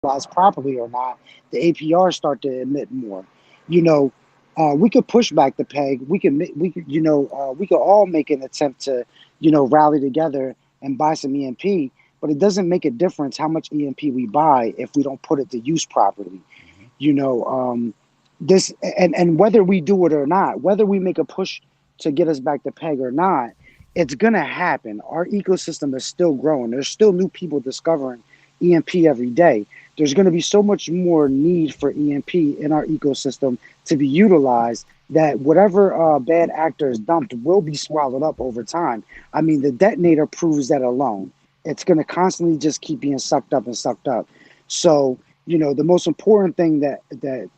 utilized properly or not, the APRs start to emit more. You know, we could push back the peg. We could, we could all make an attempt to, rally together and buy some EMP. But it doesn't make a difference how much EMP we buy if we don't put it to use properly. Hmm. You know, this and whether we do it or not, whether we make a push to get us back to peg or not, it's gonna happen. Our ecosystem is still growing. There's still new people discovering EMP every day. There's going to be so much more need for EMP in our ecosystem to be utilized that whatever bad actor is dumped will be swallowed up over time. I mean, the detonator proves that alone. It's going to constantly just keep being sucked up and sucked up. So, the most important thing that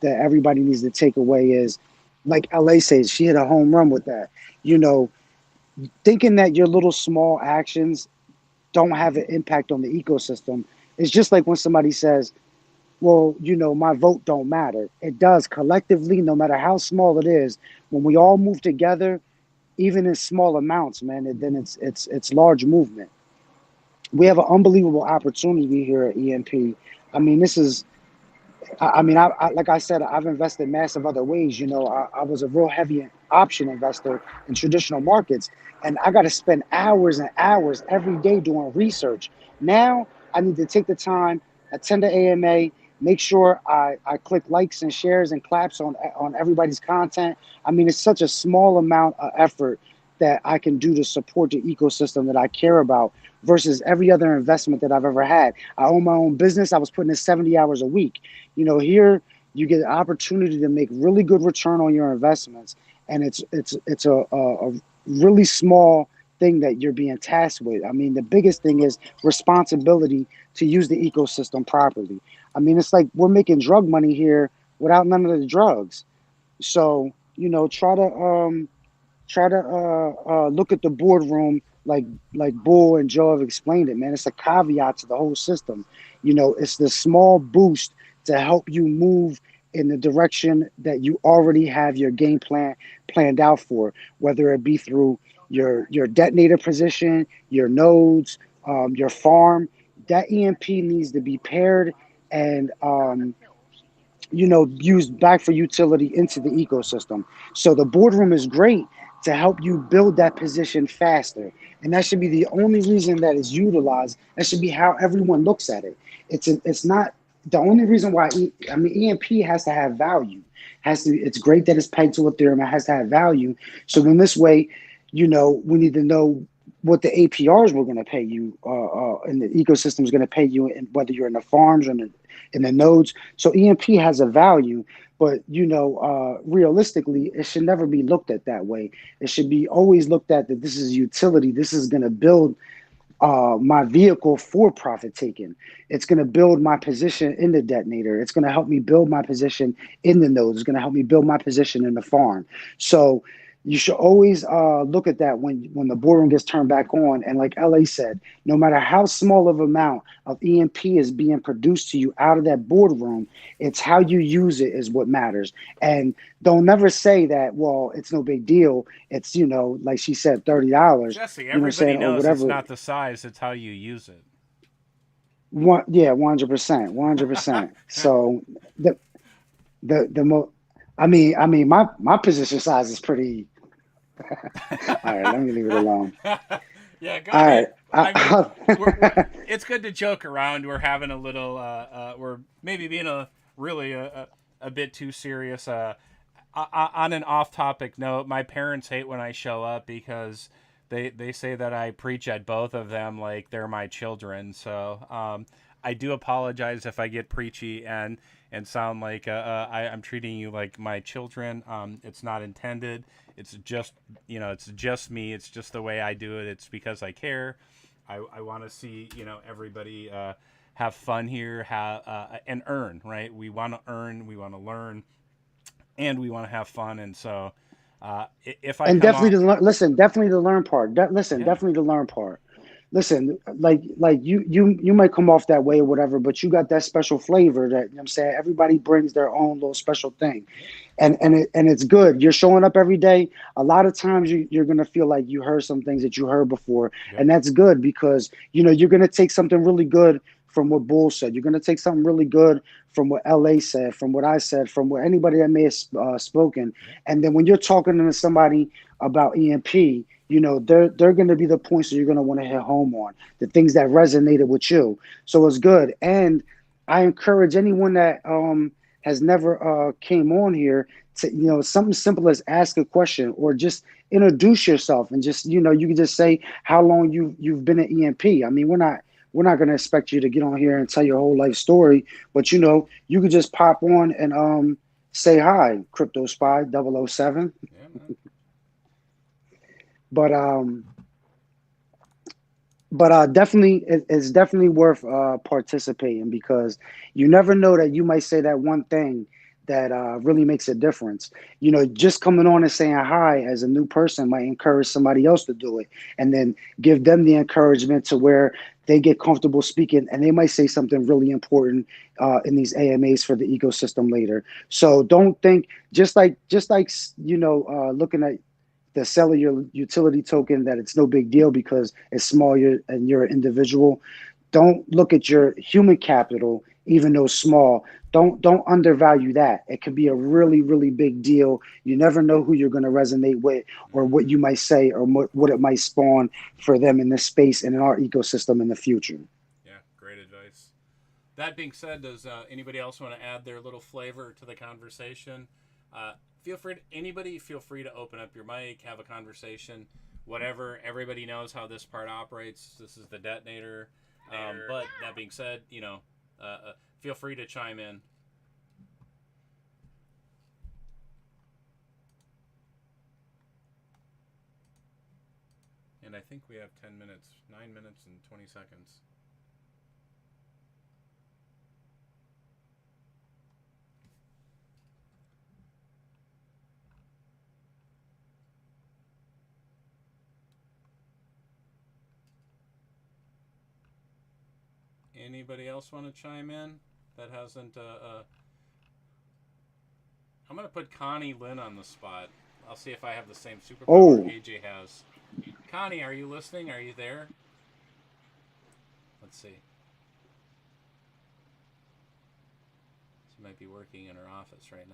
everybody needs to take away is, like LA says, she hit a home run with that. You know, thinking that your little small actions don't have an impact on the ecosystem. It's just like when somebody says, well, my vote don't matter. It does collectively, no matter how small it is. When we all move together, even in small amounts, man, then it's large movement. We have an unbelievable opportunity here at EMP. I mean, this is like I said, I've invested massive other ways. I was a real heavy option investor in traditional markets, and I got to spend hours and hours every day doing research. Now I need to take the time, attend the AMA, make sure I click likes and shares and claps on everybody's content. I mean, it's such a small amount of effort that I can do to support the ecosystem that I care about versus every other investment that I've ever had. I own my own business. I was putting in 70 hours a week. Here you get an opportunity to make really good return on your investments, and it's a really small thing that you're being tasked with. I mean, the biggest thing is responsibility to use the ecosystem properly. I mean, it's like we're making drug money here without none of the drugs. So, try to look at the boardroom like Bull and Joe have explained it, man. It's a caveat to the whole system. It's the small boost to help you move in the direction that you already have your game plan planned out for, whether it be through your detonator position, your nodes, your farm. That EMP needs to be paired and used back for utility into the ecosystem. So the boardroom is great to help you build that position faster. And that should be the only reason that is utilized. That should be how everyone looks at it. It's not the only reason why. EMP has to have value. It's great that it's pegged to Ethereum. It has to have value. So then this way, we need to know what the APRs we're going to pay you, and the ecosystem is going to pay you, and whether you're in the farms or in the nodes. So EMP has a value, but realistically, it should never be looked at that way. It should be always looked at that this is utility. This is going to build my vehicle for profit taking. It's going to build my position in the detonator. It's going to help me build my position in the nodes. It's going to help me build my position in the farm. So you should always look at that when the boardroom gets turned back on. And like LA said, no matter how small of amount of EMP is being produced to you out of that boardroom, it's how you use it is what matters. And don't never say that, well, it's no big deal. It's, like she said, $30. Jesse, You know what I'm everybody saying, or knows it's whatever. not the size; it's how you use it. Yeah, 100%, 100%. So the most, my position size is pretty. All right, let me leave it alone. Yeah, go All ahead. right. I mean, it's good to joke around. We're having a little, we're maybe being really a bit too serious. On an off-topic note, my parents hate when I show up because they say that I preach at both of them like they're my children. So I do apologize if I get preachy and sound like I'm treating you like my children. It's not intended. It's just it's just me. It's just the way I do it. It's because I care. I want to see everybody have fun here, have and earn. Right? We want to earn. We want to learn, and we want to have fun. And so if I And come definitely on, to learn. Listen, definitely the learn part. Listen, yeah. definitely the learn part. Listen, like you might come off that way or whatever, but you got that special flavor that, I'm saying, everybody brings their own little special thing, and it's good. You're showing up every day. A lot of times you're gonna feel like you heard some things that you heard before, Yep. and that's good because you're gonna take something really good from what Bull said. You're going to take something really good from what LA said, from what I said, from what anybody that may have spoken. And then when you're talking to somebody about EMP, you know, they're going to be the points that you're going to want to hit home on, the things that resonated with you. So it's good. And I encourage anyone that has never came on here to, you know, something simple as ask a question or just introduce yourself and just, you know, you can just say how long you've been at EMP. I mean, we're not going to expect you to get on here and tell your whole life story, but you know, you could just pop on and say hi, Crypto Spy 007. Yeah, man. But definitely, it's definitely worth participating, because you never know that you might say that one thing that really makes a difference. You know, just coming on and saying hi as a new person might encourage somebody else to do it, and then give them the encouragement to where they get comfortable speaking, and they might say something really important in these AMAs for the ecosystem later. So don't think just like you know, looking at the sell of your utility token, that it's no big deal because it's small and you're an individual. Don't look at your human capital, even though small. Don't undervalue that. It could be a really, really big deal. You never know who you're going to resonate with, or what you might say, or what it might spawn for them in this space and in our ecosystem in the future. Yeah, great advice. That being said, does anybody else want to add their little flavor to the conversation? Feel free to open up your mic, have a conversation, whatever. Everybody knows how this part operates. This is the detonator. But that being said, you know, feel free to chime in. And I think we have 10 minutes, 9 minutes and 20 seconds. Anybody else want to chime in that hasn't? I'm going to put Connie Lynn on the spot. I'll see if I have the same superpower AJ has. Connie, are you listening? Are you there? Let's see. She might be working in her office right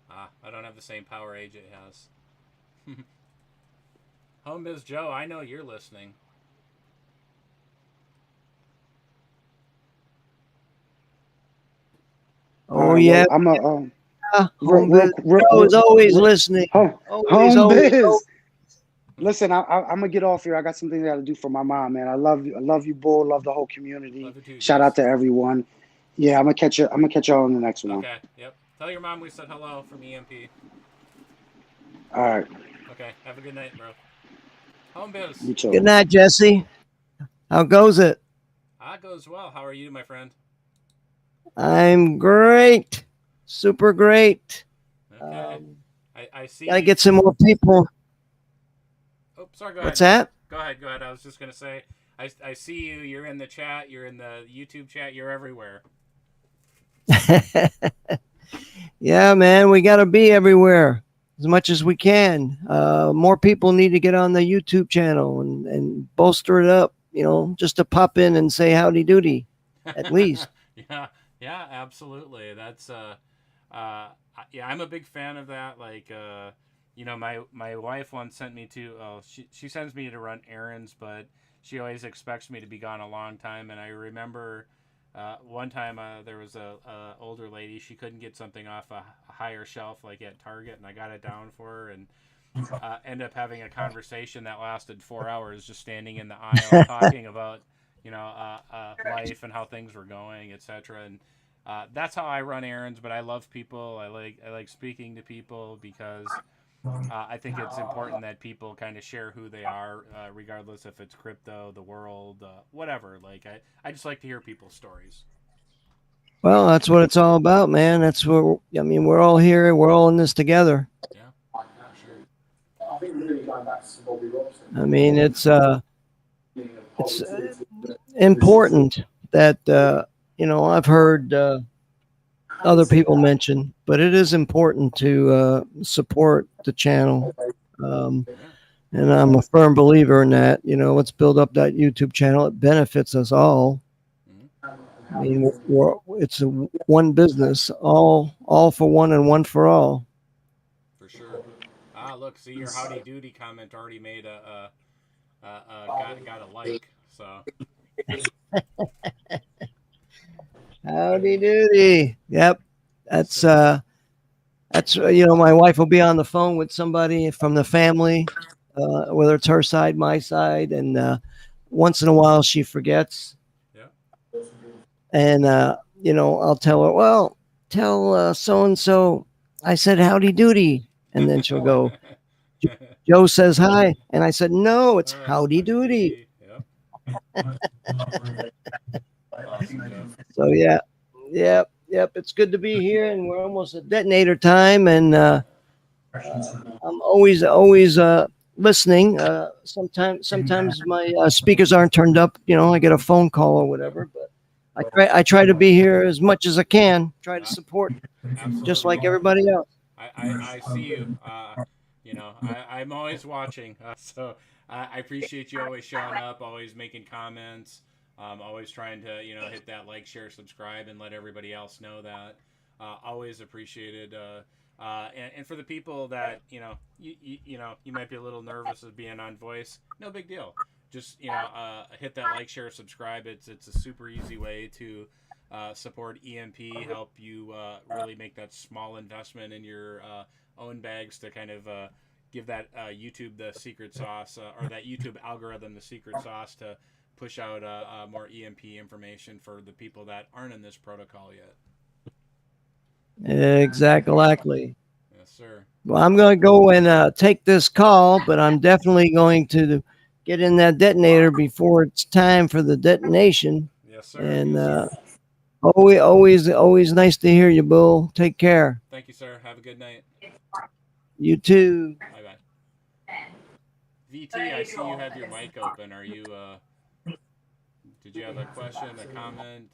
now. I don't have the same power AJ has. Home Biz Joe, I know you're listening. Oh yeah, I'm a Home Biz Joe is always listening. Home Biz. Listen, I'm gonna get off here. I got something I got to do for my mom, man. I love you, Bull. Love the whole community. Love you too, Shout out to everyone. Yeah, I'm gonna catch y'all on the next one. Okay. Yep. Tell your mom we said hello from EMP. All right. Okay. Have a good night, bro. Home Biz. You too. Good night, Jesse. How goes it? Goes well. How are you, my friend? I'm great. Super great. Okay. I see. Gotta get some more people. Oh, sorry. Go ahead. What's that? Go ahead. I was just gonna say, I see you. You're in the chat. You're in the YouTube chat. You're everywhere. Yeah, man. We gotta be everywhere as much as we can. More people need to get on the YouTube channel and bolster it up. You know, just to pop in and say howdy doody, at least. Yeah, absolutely. That's yeah, I'm a big fan of that. Like, you know, my wife once sent me to. She sends me to run errands, but she always expects me to be gone a long time. And I remember one time there was a older lady. She couldn't get something off a higher shelf, like at Target, and I got it down for her and ended up having a conversation that lasted 4 hours, just standing in the aisle talking about, you know, life and how things were going, etc. And that's how I run errands. But I love people. I like speaking to people because I think it's important that people kind of share who they are, regardless if it's crypto, the world, whatever. Like I just like to hear people's stories. Well, that's what it's all about, man. That's what I mean. We're all here. We're all in this together. Yeah. I mean, it's important that you know, I've heard other people mention, but it is important to support the channel. And I'm a firm believer in that. You know, let's build up that YouTube channel. It benefits us all. I mean, it's one business, all for one and one for all. For sure. Look, see, your howdy doody comment already made got a like. So. Howdy doody. Yep. That's you know, my wife will be on the phone with somebody from the family, whether it's her side, my side, and once in a while she forgets. Yeah. And you know, I'll tell her, well, tell so and so I said howdy doody, and then she'll go, Joe says hi, and I said no, it's howdy doody. Yep. Awesome, Joe. So yeah, yep. It's good to be here, and we're almost at detonator time, and I'm always listening. Sometimes my speakers aren't turned up. You know, I get a phone call or whatever, but I try to be here as much as I can. Try to support, Absolutely. just like everybody else. I see you. You know, I'm always watching. So I appreciate you always showing up, always making comments, always trying to, you know, hit that like, share, subscribe, and let everybody else know that. Always appreciated. And for the people that, you know, you know, you might be a little nervous of being on voice. No big deal. Just, you know, hit that like, share, subscribe. It's a super easy way to support EMP, help you really make that small investment in your own bags to kind of give that YouTube the secret sauce, or that YouTube algorithm the secret sauce to push out more EMP information for the people that aren't in this protocol yet. Exactly. Yes, sir. Well, I'm going to go and take this call, but I'm definitely going to get in that detonator before it's time for the detonation. Yes, sir. And yes, sir. always nice to hear you, Bull. Take care. Thank you, sir. Have a good night. You too. Bye-bye. VT, I see you have your mic open. Are you, did you have a question, a comment?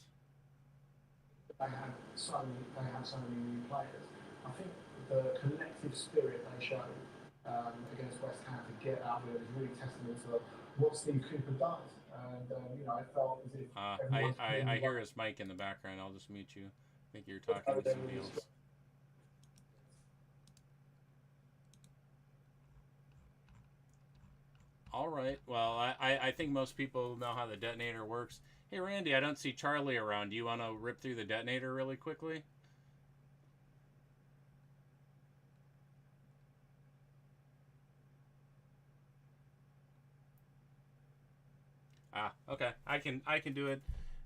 They have so many new players. I think the collective spirit they show against West Ham to get out there is really testament to what Steve Cooper does. And you know, I felt as if I hear his mic in the background. I'll just mute you. I think you're talking to somebody else. All right. Well, I think most people know how the detonator works. Hey, Randy, I don't see Charlie around. Do you want to rip through the detonator really quickly? Okay. I can do it.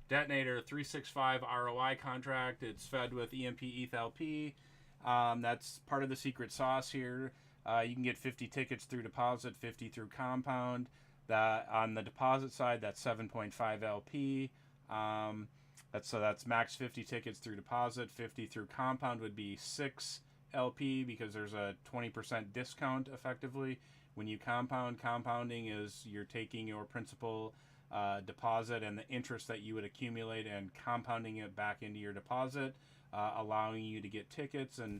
Detonator 365 ROI contract. It's fed with EMP ETH-LP. That's part of the secret sauce here. You can get 50 tickets through deposit, 50 through compound. That on the deposit side, that's 7.5 LP. That's max 50 tickets through deposit. 50 through compound would be 6 LP because there's a 20% discount effectively when you compound. Compounding is you're taking your principal deposit and the interest that you would accumulate and compounding it back into your deposit, allowing you to get tickets. And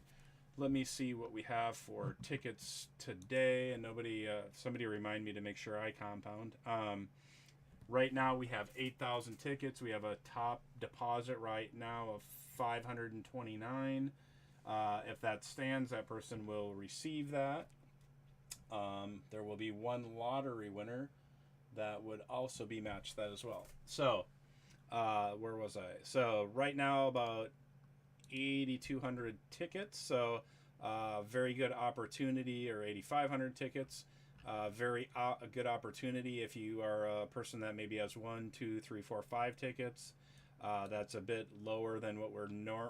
let me see what we have for tickets today. And somebody remind me to make sure I compound. Right now we have 8,000 tickets. We have a top deposit right now of 529. If that stands, that person will receive that. There will be one lottery winner that would also be matched that as well. So, where was I? So right now about 8,200 tickets. So very good opportunity, or 8,500 tickets. Very good opportunity if you are a person that maybe has 1, 2, 3, 4, 5 tickets. That's a bit lower than what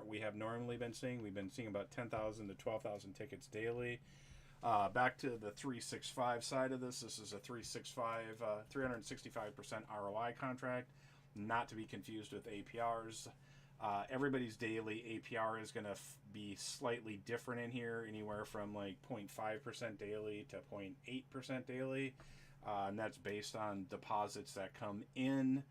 we have normally been seeing. We've been seeing about 10,000 to 12,000 tickets daily. Back to the 365 side of this. This is a 365 365% ROI contract, not to be confused with APRs. Everybody's daily APR is going to be slightly different in here, anywhere from like 0.5% daily to 0.8% daily. And that's based on deposits that come in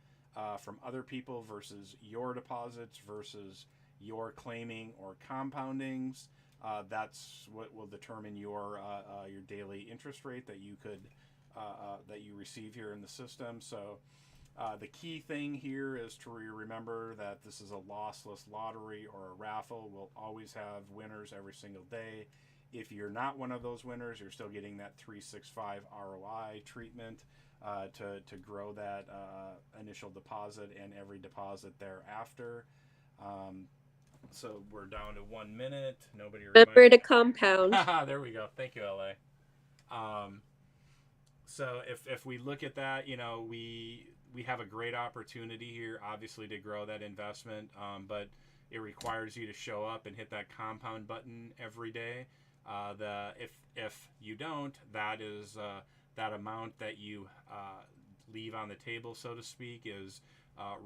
from other people versus your deposits versus your claiming or compoundings. that's what will determine your daily interest rate that you could that you receive here in the system. So the key thing here is to remember that this is a lossless lottery or a raffle. We'll always have winners every single day. If you're not one of those winners, you're still getting that 365 ROI treatment to grow that initial deposit and every deposit thereafter. So we're down to 1 minute. Nobody remember to compound. There we go. Thank you, LA. So if we look at that, you know, we have a great opportunity here, obviously, to grow that investment, but it requires you to show up and hit that compound button every day. If you don't, that is that amount that you leave on the table, so to speak, is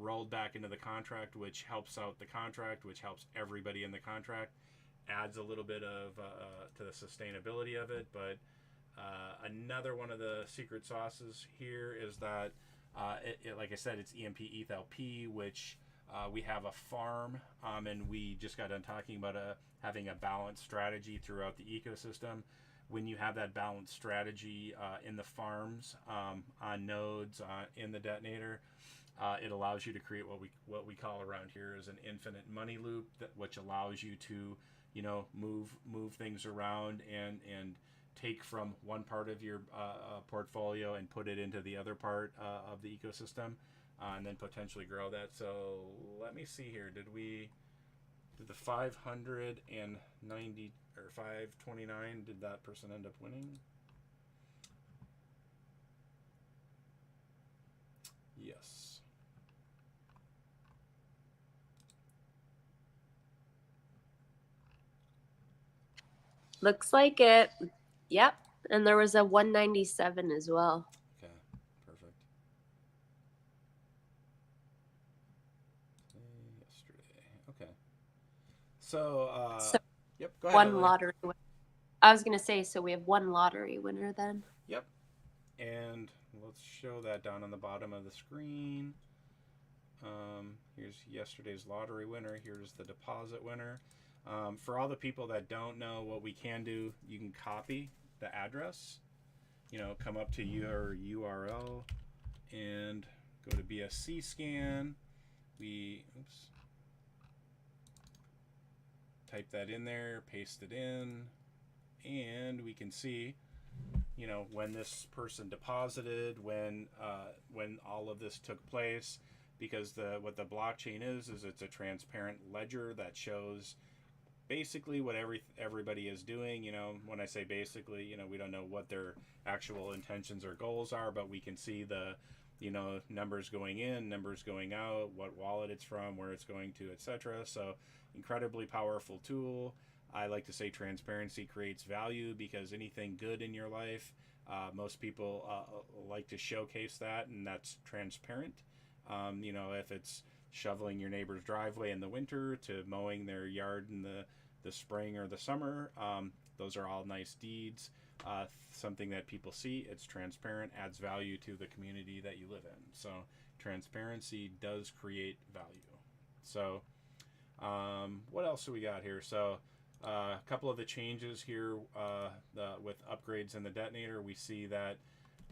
rolled back into the contract, which helps out the contract, which helps everybody in the contract, adds a little bit of to the sustainability of it. But another one of the secret sauces here is that like I said, it's EMP ETH LP, which we have a farm, and we just got done talking about having a balanced strategy throughout the ecosystem. When you have that balanced strategy in the farms, on nodes, in the detonator, it allows you to create what we call around here is an infinite money loop, which allows you to, you know, move things around and take from one part of your portfolio and put it into the other part of the ecosystem, and then potentially grow that. So let me see here. Did the 590 or 529, did that person end up winning? Yes. Looks like it. Yep. And there was a 197 as well. Okay, perfect. Yesterday. Okay. So, yep, go ahead. One Ellie. lottery winner. I was going to say, so we have one lottery winner then. Yep. And let's show that down on the bottom of the screen. Here's yesterday's lottery winner. Here's the deposit winner. For all the people that don't know, what we can do, you can copy the address, you know, come up to your URL and go to BSC scan. Type that in there, paste it in, and we can see, you know, when this person deposited, when all of this took place, because what the blockchain is it's a transparent ledger that shows basically what everybody is doing. You know, when I say basically, you know, we don't know what their actual intentions or goals are, but we can see the, you know, numbers going in, numbers going out, what wallet it's from, where it's going to, etc. So incredibly powerful tool. I like to say transparency creates value, because anything good in your life, most people like to showcase that, and that's transparent. You know, if it's shoveling your neighbor's driveway in the winter to mowing their yard in the spring or the summer, those are all nice deeds. Something that people see, it's transparent, adds value to the community that you live in. So transparency does create value. So what else do we got here? So a couple of the changes here with upgrades in the detonator, we see that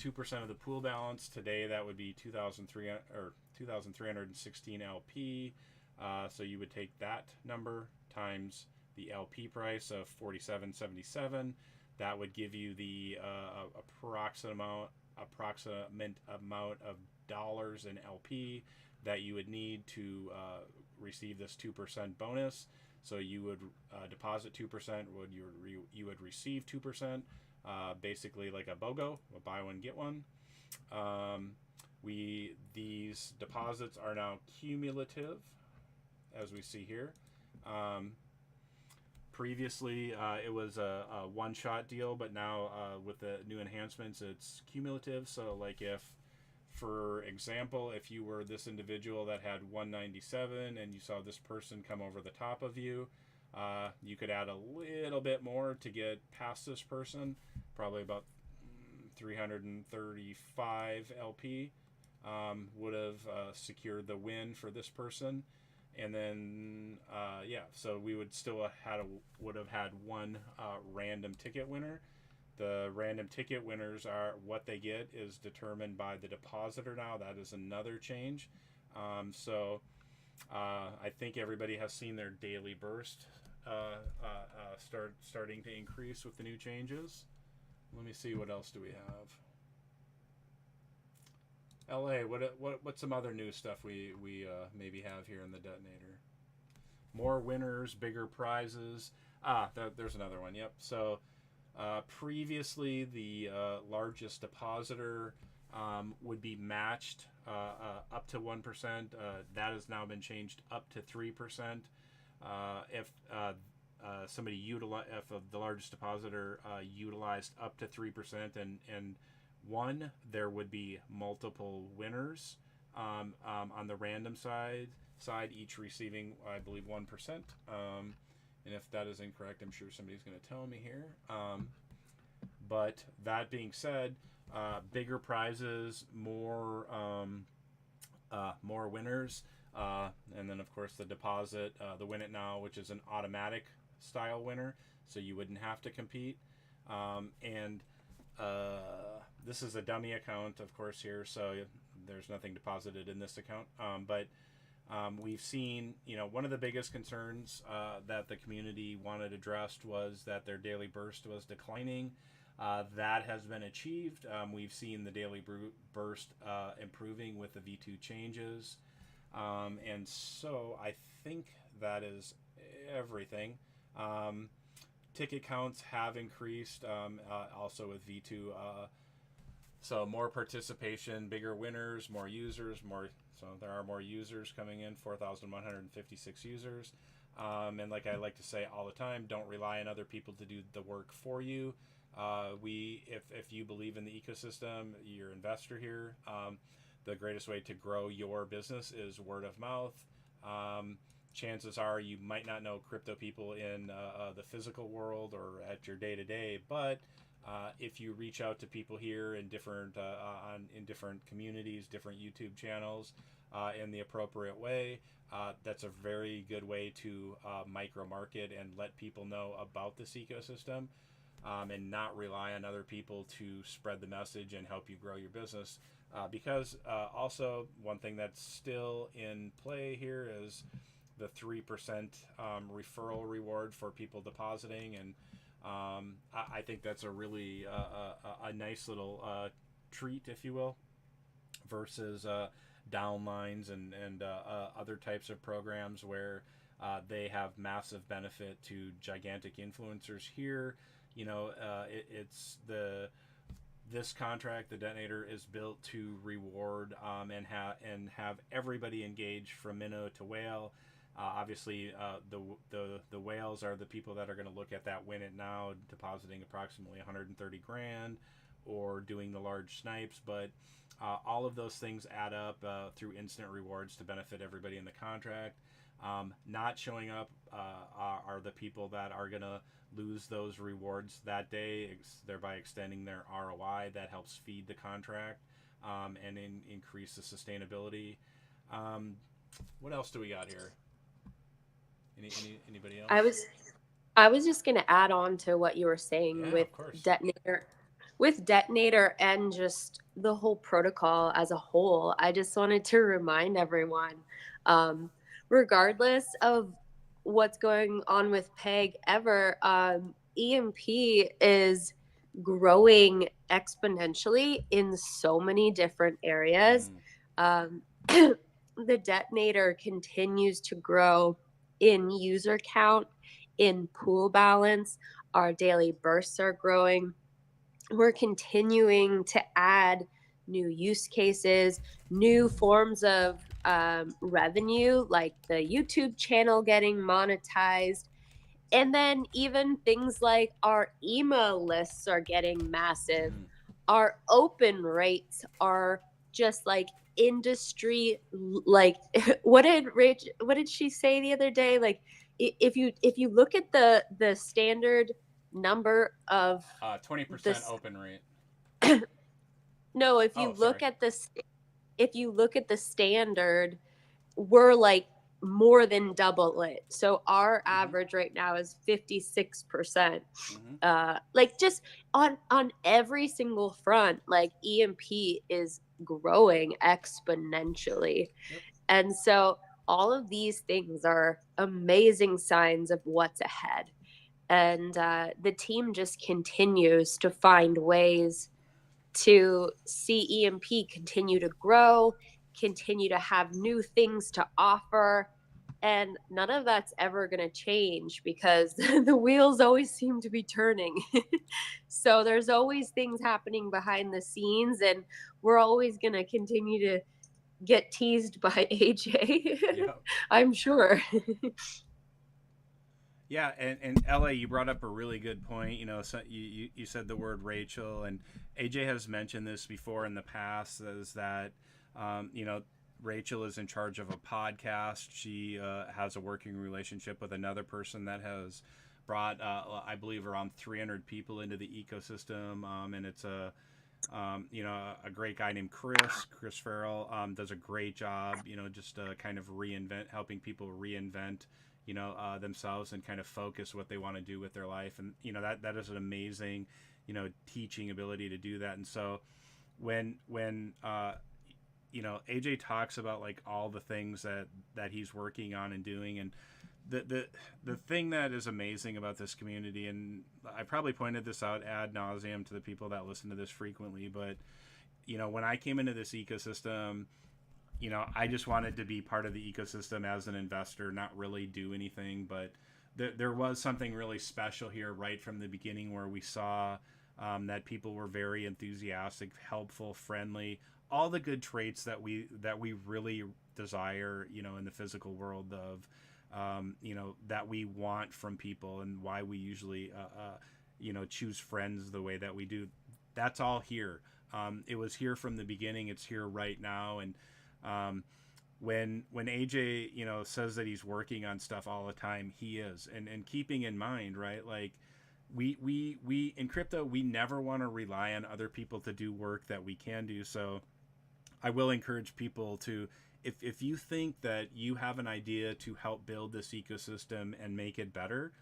2% of the pool balance today, that would be 2,316 LP. So you would take that number times the LP price of 47.77. That would give you the approximate amount of dollars in LP that you would need to receive this 2% bonus. So you would deposit 2%, you would receive 2%, basically like a BOGO, a buy one get one. These deposits are now cumulative, as we see here. Previously, it was a one-shot deal, but now with the new enhancements, it's cumulative. So like if, for example, if you were this individual that had 197 and you saw this person come over the top of you, you could add a little bit more to get past this person, probably about 335 LP would have secured the win for this person. And then yeah, so we would still would have had one random ticket winner. The random ticket winners are what they get is determined by the depositor now. That is another change. So I think everybody has seen their daily burst starting to increase with the new changes. Let me see, what else do we have? LA, what's some other new stuff we maybe have here in the detonator? More winners, bigger prizes. There's another one. Yep. So previously the largest depositor would be matched up to 1%. That has now been changed up to 3%. If if the largest depositor utilized up to 3% and won, there would be multiple winners on the random side, each receiving, I believe, 1%. And if that is incorrect, I'm sure somebody's going to tell me here. But that being said, bigger prizes, more winners, and then of course the deposit, the win it now, which is an automatic style winner, so you wouldn't have to compete. And this is a dummy account, of course, here, so there's nothing deposited in this account. But we've seen, one of the biggest concerns that the community wanted addressed was that their daily burst was declining. That has been achieved. We've seen the daily burst improving with the V2 changes. And so I think that is everything. Ticket counts have increased also with V2. So more participation, bigger winners, more users, so there are more users coming in, 4,156 users. And like I like to say all the time, don't rely on other people to do the work for you. If you believe in the ecosystem, you're an investor here, the greatest way to grow your business is word of mouth. Chances are you might not know crypto people in the physical world or at your day-to-day, but if you reach out to people here in different communities, different YouTube channels, in the appropriate way, that's a very good way to micro market and let people know about this ecosystem, and not rely on other people to spread the message and help you grow your business. Because also one thing that's still in play here is the 3% referral reward for people depositing, and I think that's a really a nice little treat, if you will, versus downlines and other types of programs where they have massive benefit to gigantic influencers. Here, this contract, the detonator, is built to reward and have everybody engage from minnow to whale. Obviously, the whales are the people that are going to look at that win it now, depositing approximately 130 grand, or doing the large snipes. But all of those things add up through instant rewards to benefit everybody in the contract. Not showing up are the people that are going to lose those rewards that day, thereby extending their ROI. That helps feed the contract and increase the sustainability. What else do we got here? Anybody else? I was just going to add on to what you were saying with detonator and just the whole protocol as a whole. I just wanted to remind everyone, regardless of what's going on with PEG ever, EMP is growing exponentially in so many different areas. The detonator continues to grow in user count, in pool balance. Our daily bursts are growing. We're continuing to add new use cases, new forms of revenue, like the YouTube channel getting monetized. And then even things like our email lists are getting massive. Our open rates are just like industry, like what did she say the other day? Like if you look at the standard number of 20% open rate. No, if you look at the standard, we're like more than double it. So our average right now is 56%. Like just on every single front, like EMP is growing exponentially. And so all of these things are amazing signs of what's ahead. And the team just continues to find ways to see EMP continue to grow, continue to have new things to offer. And none of that's ever going to change because the wheels always seem to be turning. So there's always things happening behind the scenes, and we're always going to continue to get teased by AJ. Yep. I'm sure. Yeah, and LA, you brought up a really good point. You know, so you said the word Rachel, and AJ has mentioned this before in the past, is that, you know, Rachel is in charge of a podcast. She has a working relationship with another person that has brought, I believe, around 300 people into the ecosystem, and it's you know, a great guy named Chris Farrell, does a great job, you know, just kind of helping people reinvent, you know, themselves and kind of focus what they want to do with their life. And, you know, that is an amazing, you know, teaching ability to do that. And so when you know, AJ talks about like all the things that he's working on and doing, and the thing that is amazing about this community, and I probably pointed this out ad nauseum to the people that listen to this frequently, but, you know, when I came into this ecosystem, you know, I just wanted to be part of the ecosystem as an investor, not really do anything. But there was something really special here right from the beginning, where we saw that people were very enthusiastic, helpful, friendly, all the good traits that we really desire, you know, in the physical world of, you know, that we want from people, and why we usually, you know, choose friends the way that we do. That's all here. It was here from the beginning. It's here right now. And when AJ, you know, says that he's working on stuff all the time, he is. And keeping in mind, right, like we in crypto, we never want to rely on other people to do work that we can do. So I will encourage people to, if you think that you have an idea to help build this ecosystem and make it better,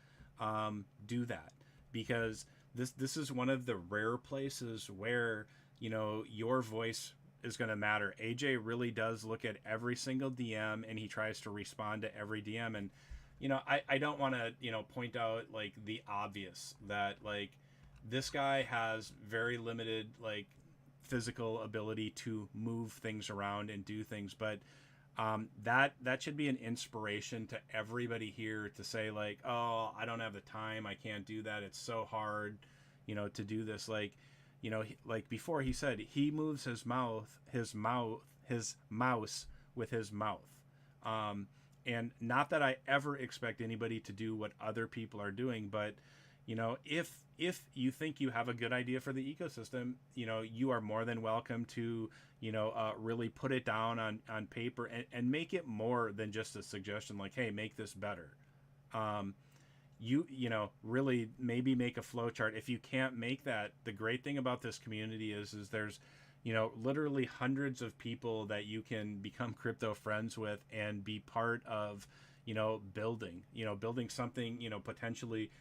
do that, because this is one of the rare places where, you know, your voice is going to matter. AJ really does look at every single DM, and he tries to respond to every DM. And, you know, I don't want to, you know, point out like the obvious, that like this guy has very limited like physical ability to move things around and do things, but that should be an inspiration to everybody here to say like, oh, I don't have the time, I can't do that, it's so hard, you know, to do this. Like, you know, like before he said he moves his mouse with his mouth. And not that I ever expect anybody to do what other people are doing, but, you know, if you think you have a good idea for the ecosystem, you know, you are more than welcome to, you know, really put it down on paper and make it more than just a suggestion, like, hey, make this better. You know, really maybe make a flow chart. If you can't make that, the great thing about this community is there's, you know, literally hundreds of people that you can become crypto friends with and be part of, you know, building something, you know, potentially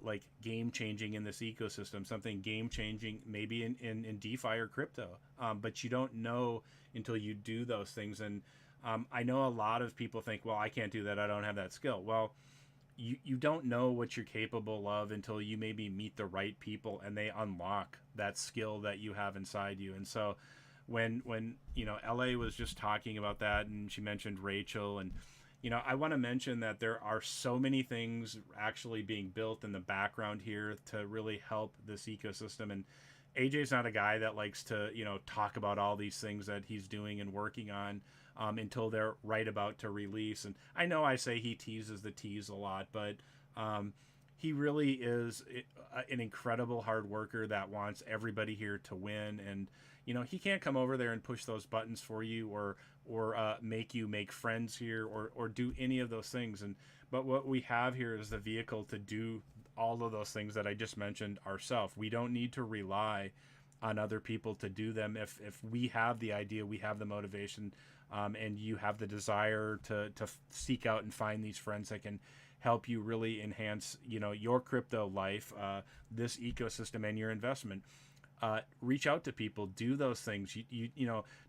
like game changing in this ecosystem, something game changing maybe in DeFi or crypto. But you don't know until you do those things. And I know a lot of people think, well, I can't do that, I don't have that skill. Well, you don't know what you're capable of until you maybe meet the right people and they unlock that skill that you have inside you. And so when you know, LA was just talking about that, and she mentioned Rachel, and, you know, I want to mention that there are so many things actually being built in the background here to really help this ecosystem. And AJ's not a guy that likes to, you know, talk about all these things that he's doing and working on until they're right about to release. And I know I say he teases the tease a lot, but he really is an incredible hard worker that wants everybody here to win. And, you know, he can't come over there and push those buttons for you, or make you make friends here, or do any of those things. But what we have here is the vehicle to do all of those things that I just mentioned ourselves. We don't need to rely on other people to do them. If we have the idea, we have the motivation, and you have the desire to seek out and find these friends that can help you really enhance, your crypto life, this ecosystem, and your investment. Reach out to people, do those things.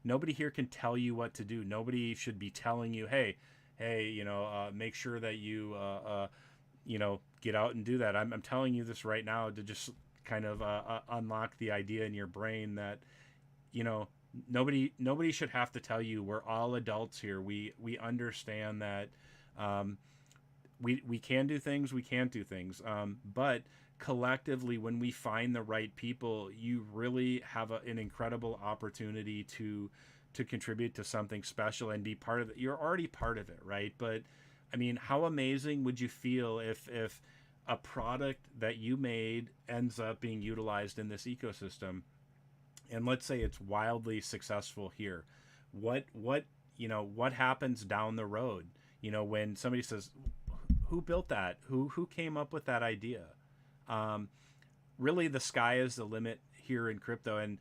Nobody here can tell you what to do. Nobody should be telling you, hey, make sure that you, get out and do that. I'm telling you this right now to just kind of unlock the idea in your brain that, nobody should have to tell you. We're all adults here. We understand that we can do things, we can't do things. But collectively, when we find the right people, you really have an incredible opportunity to contribute to something special and be part of it. You're already part of it, right? But I mean, how amazing would you feel if a product that you made ends up being utilized in this ecosystem, and let's say it's wildly successful here? What happens down the road? When somebody says, who built that? Who came up with that idea? Really, the sky is the limit here in crypto. And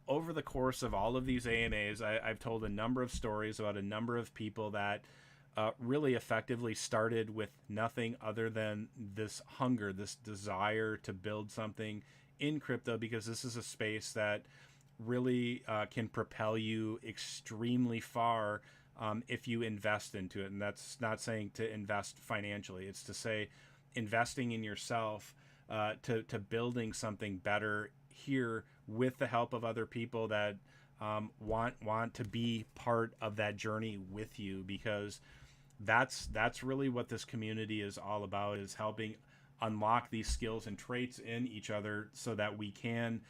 over the course of all of these AMAs, I've told a number of stories about a number of people that really effectively started with nothing other than this hunger, this desire to build something in crypto, because this is a space that really can propel you extremely far if you invest into it. And that's not saying to invest financially. It's to say investing in yourself, to building something better here with the help of other people that want to be part of that journey with you, because that's really what this community is all about, is helping unlock these skills and traits in each other so that we can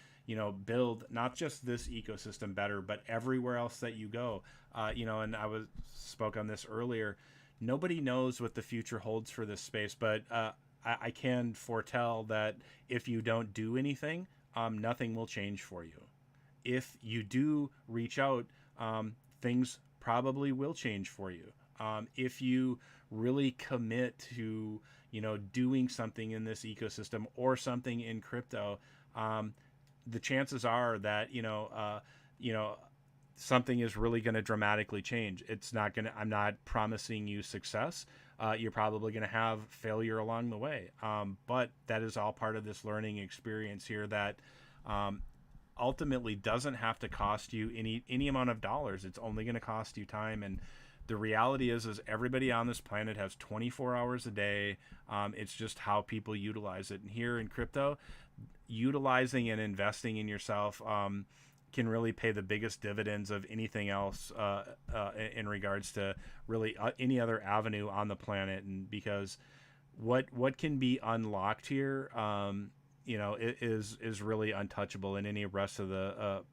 build not just this ecosystem better, but everywhere else that you go. And I spoke on this earlier. Nobody knows what the future holds for this space, but I can foretell that if you don't do anything, nothing will change for you. If you do reach out, things probably will change for you. If you really commit to, doing something in this ecosystem or something in crypto, the chances are that, something is really going to dramatically change. I'm not promising you success. You're probably going to have failure along the way. But that is all part of this learning experience here that, ultimately doesn't have to cost you any amount of dollars. It's only going to cost you time. And the reality is everybody on this planet has 24 hours a day. It's just how people utilize it. And here in crypto, utilizing and investing in yourself can really pay the biggest dividends of anything else in regards to really any other avenue on the planet. And because what can be unlocked here, it is really untouchable in any rest of the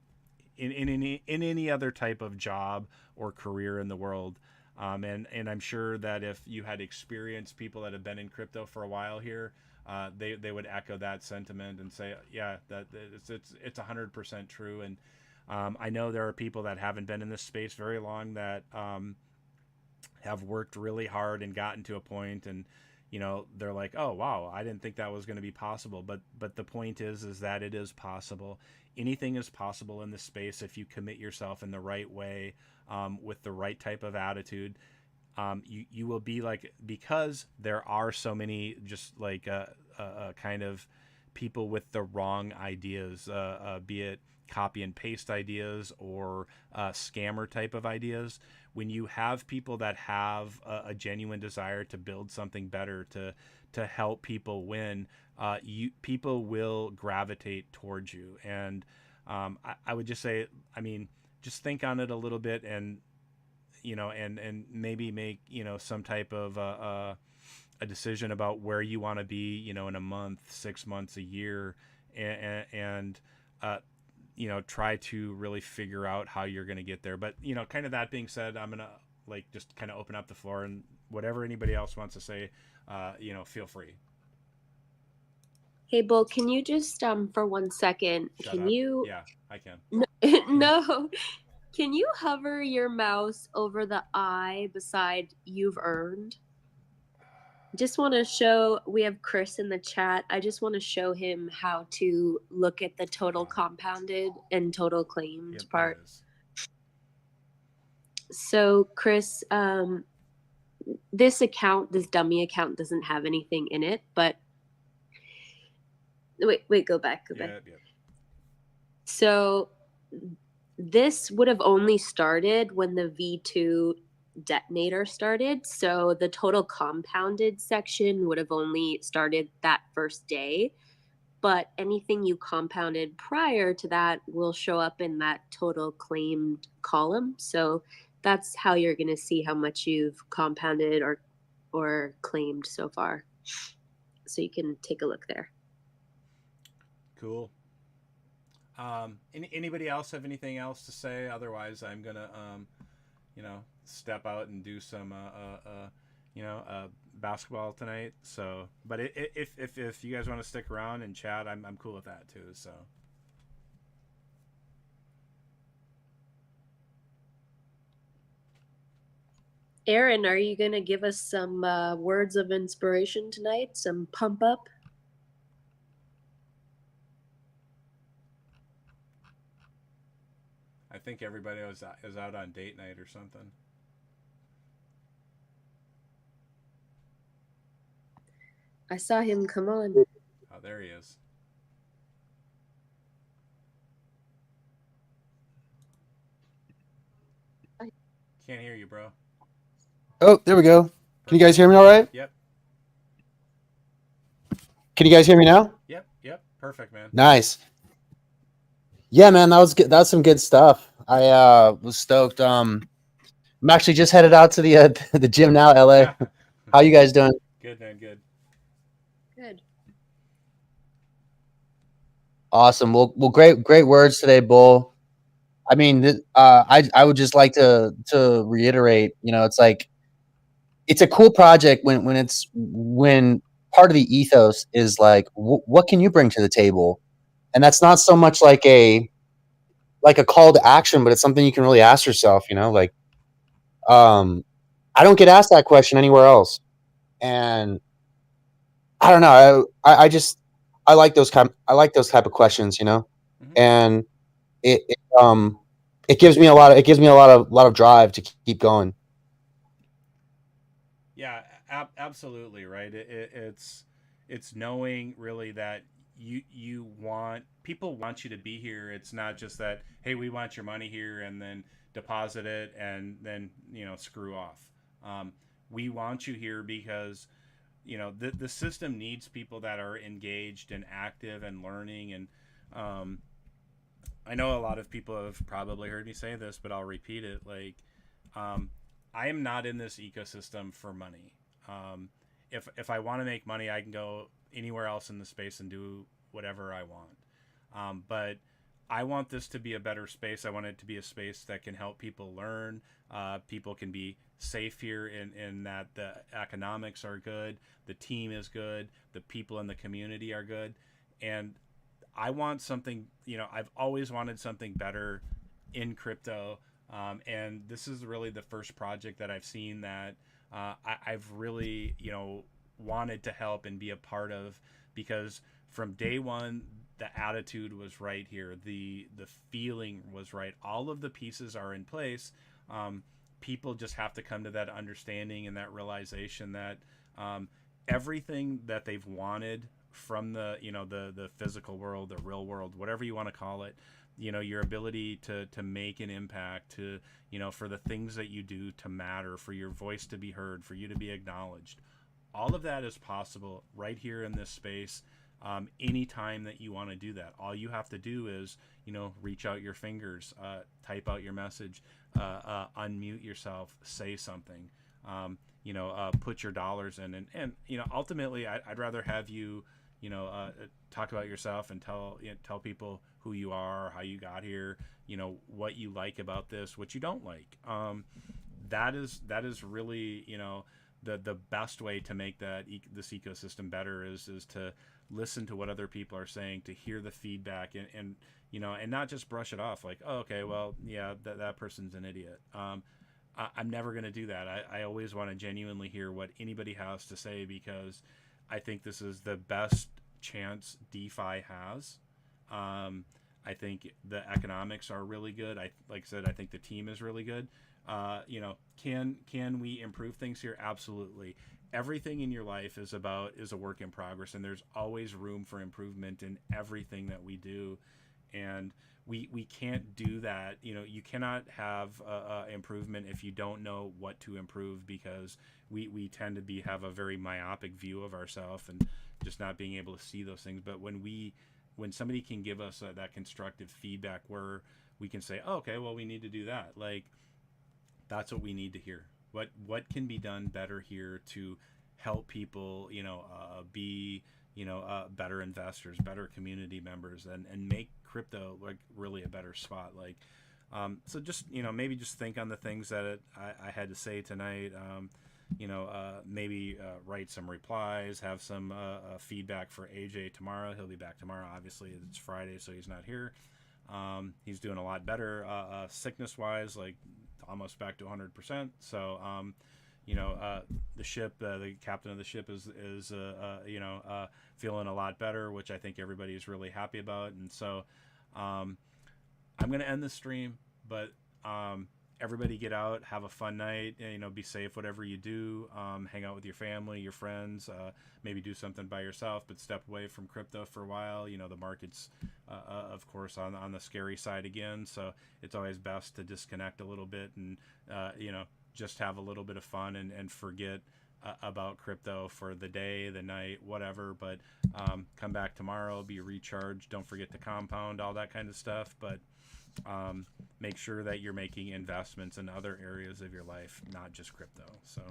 in any other type of job or career in the world. And I'm sure that if you had experienced people that have been in crypto for a while here, they would echo that sentiment and say, yeah, that it's 100% true. And I know there are people that haven't been in this space very long that have worked really hard and gotten to a point, and they're like, oh wow, I didn't think that was going to be possible. But the point is that it is possible. Anything is possible in this space if you commit yourself in the right way, with the right type of attitude. You will be like, because there are so many just like kind of people with the wrong ideas, be it copy and paste ideas or scammer type of ideas. When you have people that have a genuine desire to build something better, to help people win, people will gravitate towards you. And I would just say, just think on it a little bit, and and maybe make some type of a decision about where you want to be in a month, 6 months, a year, and try to really figure out how you're going to get there. But kind of that being said, I'm gonna just kind of open up the floor, and whatever anybody else wants to say, feel free. Hey, Bull, can you just for 1 second, Shut can up. you? Yeah, I can. No. Can you hover your mouse over the I beside you've earned? Just want to show, we have Chris in the chat. I just want to show him how to look at the total compounded and total claimed part. So Chris, this account, this dummy account doesn't have anything in it, but wait, go back. Yep. So this would have only started when the V2 detonator started. So the total compounded section would have only started that first day. But anything you compounded prior to that will show up in that total claimed column. So that's how you're going to see how much you've compounded or claimed so far. So you can take a look there. Cool. Anybody else have anything else to say? Otherwise, I'm gonna, step out and do some, basketball tonight. So, but if you guys want to stick around and chat, I'm cool with that too. So. Aaron, are you gonna give us some words of inspiration tonight? Some pump up? I think everybody is out on date night or something. I saw him come on. Oh, there he is. Can't hear you, bro. Oh, there we go. Can you guys hear me all right? Yep. Can you guys hear me now? Yep. Perfect, man. Nice. Yeah, man, that was good. That was some good stuff. I was stoked. I'm actually just headed out to the gym now, LA. How you guys doing? Good, man. Good. Awesome. Well, great words today, Bull. I mean, I would just like to reiterate. It's like it's a cool project when part of the ethos is like, what can you bring to the table? And that's not so much like a call to action, but it's something you can really ask yourself, like, I don't get asked that question anywhere else. And I don't know. I like those type of questions, Mm-hmm. and it gives me a lot of drive to keep going. Yeah, absolutely. Right. It's knowing really that people want you to be here. It's not just that, hey, we want your money here and then deposit it and then, screw off. We want you here because, the system needs people that are engaged and active and learning. And I know a lot of people have probably heard me say this, but I'll repeat it. Like, I am not in this ecosystem for money. If I want to make money, I can go anywhere else in the space and do whatever I want. But I want this to be a better space. I want it to be a space that can help people learn. People can be safe here in that the economics are good, the team is good, the people in the community are good. And I want something, I've always wanted something better in crypto. And this is really the first project that I've seen that I've really, wanted to help and be a part of, because from day one, the attitude was right here. The feeling was right. All of the pieces are in place. People just have to come to that understanding and that realization that everything that they've wanted from the physical world, the real world, whatever you want to call it, your ability to make an impact, to, for the things that you do to matter, for your voice to be heard, for you to be acknowledged. All of that is possible right here in this space. Anytime that you want to do that, all you have to do is, reach out your fingers, type out your message, unmute yourself, say something, put your dollars in. And ultimately, I'd rather have you, talk about yourself and tell people who you are, how you got here, what you like about this, what you don't like. That is really, the best way to make this ecosystem better is to listen to what other people are saying, to hear the feedback, and not just brush it off like, oh, okay, well, yeah, that person's an idiot. I'm never going to do that. I always want to genuinely hear what anybody has to say, because I think this is the best chance DeFi has. I think the economics are really good. Like I said, I think the team is really good. Can we improve things here? Absolutely. Everything in your life is a work in progress, and there's always room for improvement in everything that we do. And we can't do that. You cannot have improvement if you don't know what to improve, because we tend to have a very myopic view of ourselves and just not being able to see those things. But when somebody can give us that constructive feedback where we can say, oh, okay, well, we need to do that. Like, that's what we need to hear. What can be done better here to help people, be, better investors, better community members, and make crypto like really a better spot. Like, so just, maybe just think on the things that I had to say tonight. Maybe write some replies, have some feedback for AJ tomorrow. He'll be back tomorrow. Obviously, it's Friday, so he's not here. He's doing a lot better sickness-wise, like almost back to 100%. So, the ship, the captain of the ship is feeling a lot better, which I think everybody is really happy about. And so, I'm going to end the stream, but everybody get out, have a fun night, be safe, whatever you do, hang out with your family, your friends, maybe do something by yourself, but step away from crypto for a while. The market's, of course, on the scary side again. So it's always best to disconnect a little bit and, just have a little bit of fun and forget about crypto for the day, the night, whatever. But come back tomorrow, be recharged. Don't forget to compound, all that kind of stuff. But make sure that you're making investments in other areas of your life, not just crypto. So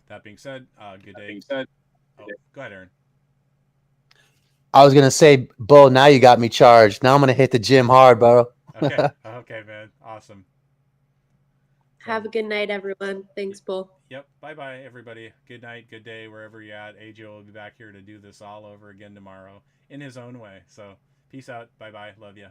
that being said, good day. Oh, go ahead, Aaron. I was gonna say, Bo, now you got me charged. Now I'm gonna hit the gym hard, bro. Okay, man. Awesome. Have a good night, everyone. Thanks, Bull. Yep. Bye-bye, everybody. Good night, good day, wherever you're at. AJ will be back here to do this all over again tomorrow in his own way. So peace out. Bye-bye. Love you.